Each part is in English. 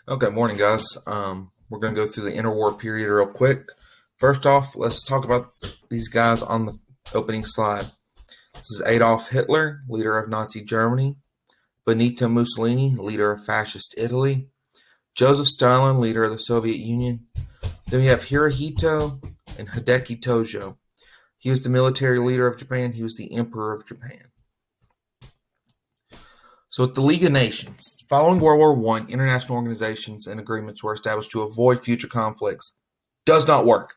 Okay, morning, guys. We're going to go through the interwar period real quick. First off, let's talk about these guys on the opening slide. This is Adolf Hitler, leader of Nazi Germany. Benito Mussolini, leader of fascist Italy. Joseph Stalin, leader of the Soviet Union. Then we have Hirohito and Hideki Tojo. He was the military leader of Japan. He was the emperor of Japan. So with the League of Nations, following World War I, international organizations and agreements were established to avoid future conflicts. Does not work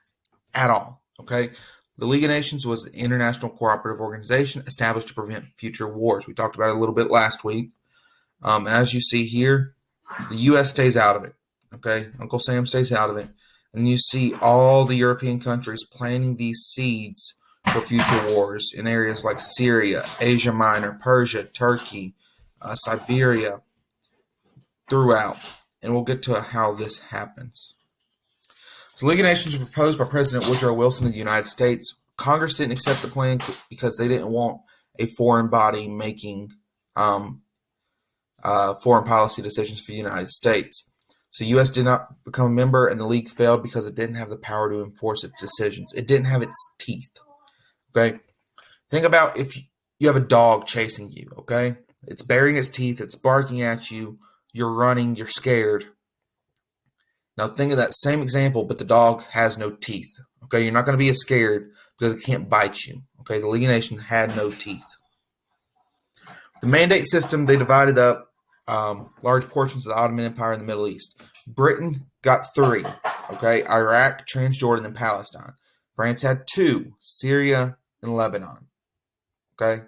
at all, okay? The League of Nations was an international cooperative organization established to prevent future wars. We talked about it a little bit last week. As you see here, the U.S. stays out of it, okay? Uncle Sam stays out of it. And you see all the European countries planting these seeds for future wars in areas like Syria, Asia Minor, Persia, Turkey, Siberia, throughout. And we'll get to how this happens. The League of Nations was proposed by President Woodrow Wilson of the United States. Congress didn't accept the plan because they didn't want a foreign body making foreign policy decisions for the United States. So the U.S. did not become a member, and the League failed because it didn't have the power to enforce its decisions. It didn't have its teeth. Okay? Think about if you have a dog chasing you, okay? It's baring its teeth, it's barking at you, you're running, you're scared. Now think of that same example, but the dog has no teeth. Okay, you're not going to be as scared because it can't bite you. Okay, the League of Nations had no teeth. The mandate system, they divided up large portions of the Ottoman Empire in the Middle East. Britain got 3, okay, Iraq, Transjordan, and Palestine. France had 2, Syria and Lebanon. Okay,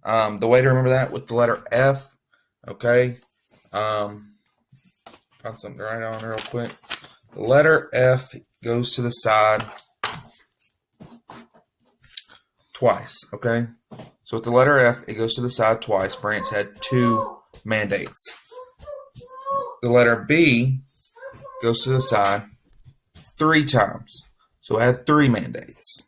the way to remember that with the letter F, okay, found something to write on real quick. The letter F goes to the side twice, okay? So with the letter F, it goes to the side twice. France had 2 mandates. The letter B goes to the side 3 times. So it had 3 mandates.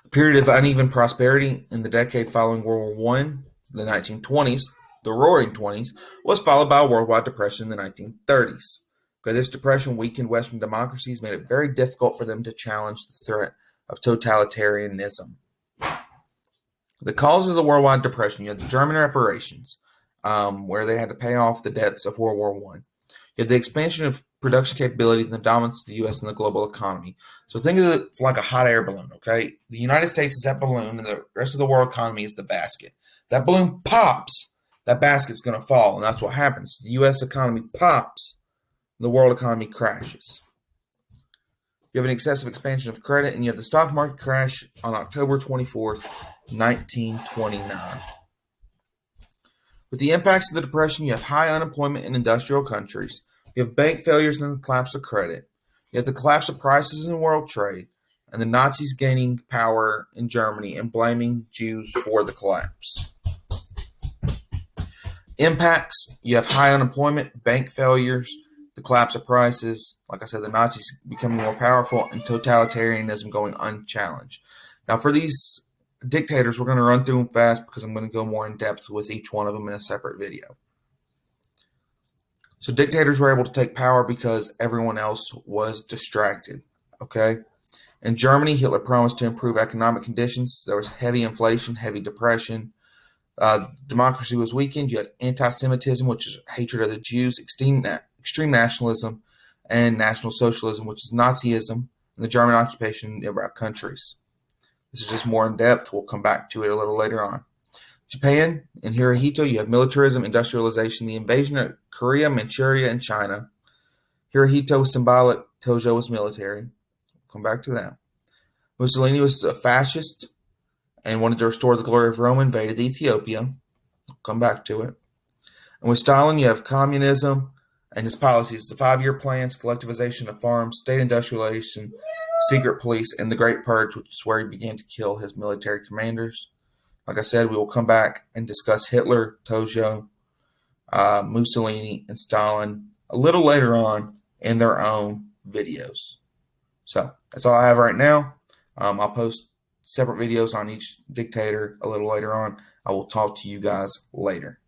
A period of uneven prosperity in the decade following World War I, the 1920s, the Roaring Twenties, was followed by a worldwide depression in the 1930s. Okay, this depression weakened Western democracies, made it very difficult for them to challenge the threat of totalitarianism. The causes of the worldwide depression: you had the German reparations, where they had to pay off the debts of World War I. You had the expansion of production capabilities and the dominance of the U.S. in the global economy. So think of it like a hot air balloon, okay? The United States is that balloon, and the rest of the world economy is the basket. That balloon pops, that basket's going to fall, and that's what happens. The U.S. economy pops, the world economy crashes. You have an excessive expansion of credit, and you have the stock market crash on October 24th, 1929. With the impacts of the Depression, you have high unemployment in industrial countries. You have bank failures and the collapse of credit. You have the collapse of prices in world trade, and the Nazis gaining power in Germany and blaming Jews for the collapse. Impacts: you have high unemployment, bank failures, the collapse of prices, like I said, the Nazis becoming more powerful, and totalitarianism going unchallenged. Now, for these dictators, we're going to run through them fast because I'm going to go more in depth with each one of them in a separate video. So dictators were able to take power because everyone else was distracted, okay? In Germany, Hitler promised to improve economic conditions. There was heavy inflation, heavy depression. Democracy was weakened. You had anti-Semitism, which is hatred of the Jews, extreme nationalism, and National Socialism, which is Nazism, and the German occupation in nearby countries. This is just more in depth. We'll come back to it a little later on. Japan and Hirohito, you have militarism, industrialization, the invasion of Korea, Manchuria, and China. Hirohito was symbolic. Tojo was military. We'll come back to that. Mussolini was a fascist and wanted to restore the glory of Rome, invaded Ethiopia. We'll come back to it. And with Stalin, you have communism and his policies, the 5-year plans, collectivization of farms, state industrialization, secret police, and the Great Purge, which is where he began to kill his military commanders. Like I said, we will come back and discuss Hitler, Tojo, Mussolini, and Stalin a little later on in their own videos. So that's all I have right now. I'll post separate videos on each dictator a little later on. I will talk to you guys later.